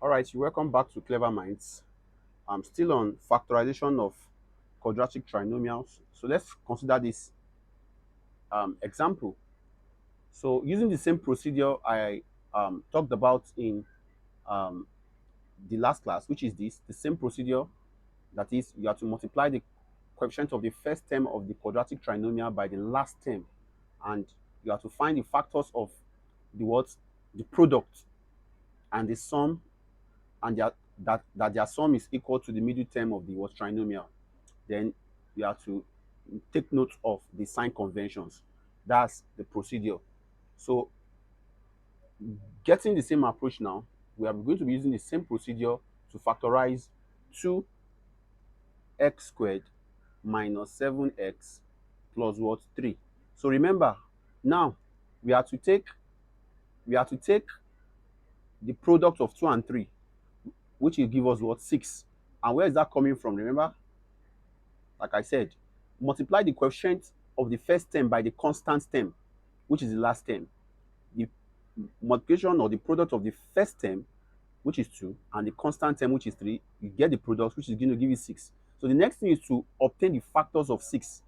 All right, you welcome back to Clever Minds. I'm still on factorization of quadratic trinomials. So let's consider this example. So using the same procedure I talked about in um, the last class, which is the same procedure, that is, you have to multiply the coefficient of the first term of the quadratic trinomial by the last term, and you have to find the factors of the product and the sum, and that their sum is equal to the middle term of the trinomial. Then you have to take note of the sign conventions. That's the procedure. So getting the same approach now, we are going to be using the same procedure to factorize 2x squared minus 7x plus what 3. So remember, now we have to take we have to take the product of 2 and 3, which will give us what 6. And where is that coming from? Remember, like I said, multiply the coefficient of the first term by the constant term, which is the last term. The multiplication or the product of the first term, which is 2, and the constant term, which is 3, you get the product, which is going to give you 6. So the next thing is to obtain the factors of 6.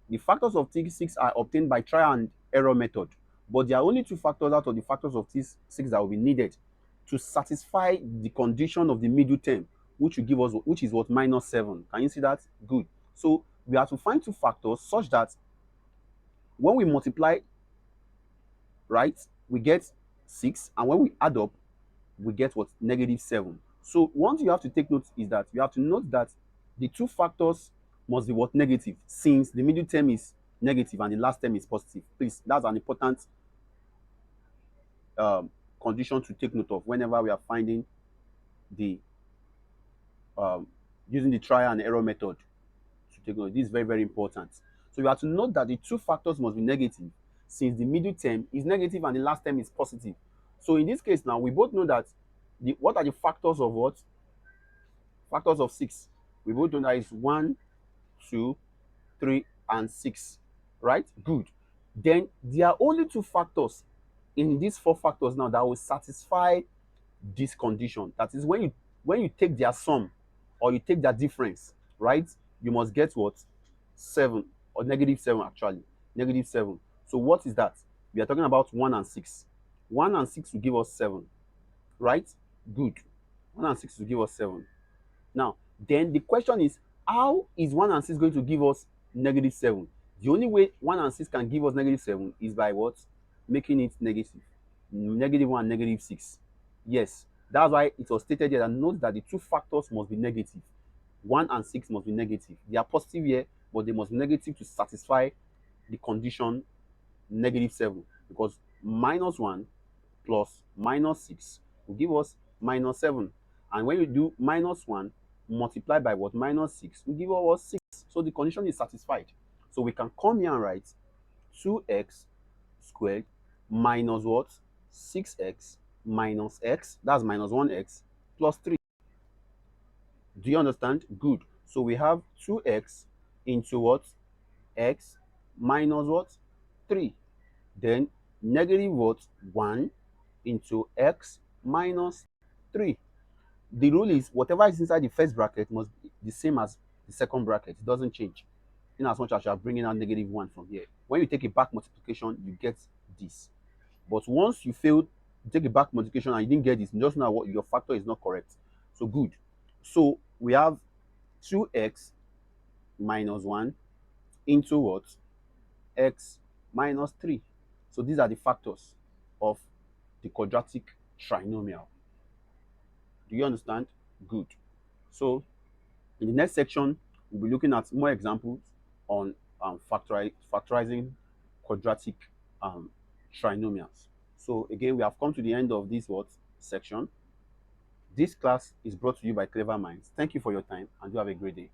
The factors of 6 are obtained by trial and error method, but there are only two factors out of the factors of 6 that will be needed to satisfy the condition of the middle term, which will give us, which is what, -7. Can you see that? Good. So we have to find two factors such that when we multiply, right, we get 6, and when we add up, we get what, -7. So one thing you have to take note is that you have to note that the two factors must be what, negative, since the middle term is negative and the last term is positive. Please, that's an important um, condition to take note of whenever we are finding the um, using the trial and error method to take note. This is very, very important. So you have to note that the two factors must be negative, since the middle term is negative and the last term is positive. So in this case now, we both know that what are the factors of what? Factors of 6. We both know that is 1, 2, 3, and 6. Right? Good. Then there are only two factors in these four factors now that will satisfy this condition. That is, when you take their sum or you take their difference, right? You must get what? 7, or -7 actually. -7. So what is that? We are talking about 1 and 6. 1 and 6 will give us 7, right? Good. 1 and 6 will give us 7. Now, then the question is, how is 1 and 6 going to give us -7? The only way 1 and 6 can give us -7 is by what? Making it negative. -1, -6. Yes, that's why it was stated here that note that the two factors must be negative. 1 and 6 must be negative. They are positive here, but they must be negative to satisfy the condition -7. Because -1 plus -6 will give us -7. And when you do -1 multiplied by what? -6 will give us 6. So the condition is satisfied. So we can come here and write 2x squared minus what? 6x minus x, that's -1x, plus 3. Do you understand? Good. So we have 2x into what? X minus what? 3. Then negative what? 1 into x minus 3. The rule is whatever is inside the first bracket must be the same as the second bracket. It doesn't change. In as much as you are bringing out -1 from here. When you take a back multiplication, you get this. But once you failed to take a back multiplication and you didn't get this, just know what your factor is not correct. So good. So we have 2x minus 1 into what? X minus 3. So these are the factors of the quadratic trinomial. Do you understand? Good. So in the next section, we'll be looking at more examples on factorizing quadratic um, trinomials. So again, we have come to the end of this what section. This class is brought to you by Clever Minds. Thank you for your time and you have a great day.